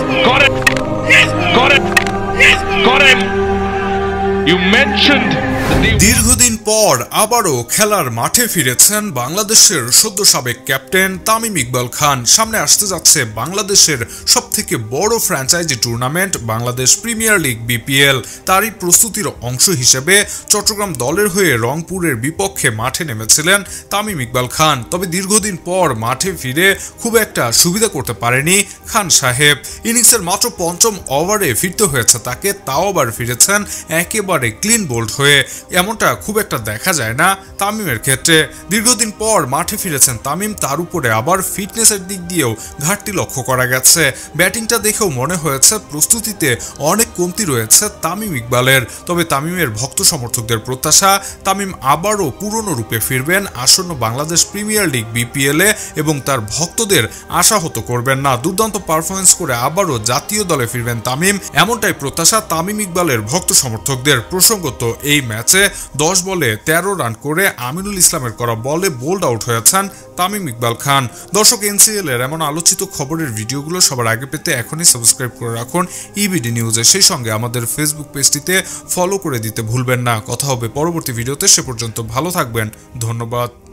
Got it. Got it. Got him. You mentioned দীর্ঘদিন পর আবারও খেলার মাঠে ফিরেছেন বাংলাদেশের সদ্য সাবেক ক্যাপ্টেন তামিম ইকবাল খান। সামনে আসতে যাচ্ছে বাংলাদেশের সবথেকে বড় franchise tournament Bangladesh premier league BPL. তারই প্রস্তুতির অংশ হিসেবে চট্টগ্রাম দলের হয়ে রংপুরের বিপক্ষে মাঠে নেমেছিলেন তামিম ইকবাল খান। তবে দীর্ঘদিন পর মাঠে ফিরে খুব একটা সুবিধা করতে পারেনি খান সাহেব। ইনিংসের মাত্র পঞ্চম ওভারে ফিরতে হয়েছে তাকে, তাও আবার ফিরেছেন একেবারে ক্লিন বোল্ড হয়ে। এমনটা খুব একটা দেখা যায় না তামিমের ক্ষেত্রে। দীর্ঘদিন পর মাঠে ফিরেছেন তামিম, তার উপরে আবার ফিটনেসের দিক দিয়েও ঘাটতি লক্ষ্য করা গেছে। ব্যাটিংটা দেখেও মনে হয়েছে প্রস্তুতিতে অনেক কমতি রয়েছে তামিম ইকবালের। তবে তামিমের ভক্ত সমর্থকদের প্রত্যাশা তামিম আবারও পুরনো রূপে ফিরবেন আসন্ন বাংলাদেশ প্রিমিয়ার লিগ বিপিএলে এবং তার ভক্তদের আশাহত করবেন না। দুর্দান্ত পারফরমেন্স করে আবারও জাতীয় দলে ফিরবেন তামিম, এমনটাই প্রত্যাশা তামিম ইকবালের ভক্ত সমর্থকদের। প্রসঙ্গত এই ম্যাচে 10 বলে 13 রান করে আমিনুল ইসলামের করা বলে বোল্ড আউট হয়েছেন তামিম ইকবাল খান। দর্শক, এনসিএল এর এমন আলোচিত খবরের ভিডিওগুলো সবার আগে পেতে এখনই সাবস্ক্রাইব করে রাখুন ইবিডি নিউজে। সেই সঙ্গে আমাদের ফেসবুক পেজটিতে ফলো করে দিতে ভুলবেন না। কথা হবে পরবর্তী ভিডিওতে, সে পর্যন্ত ভালো থাকবেন। ধন্যবাদ।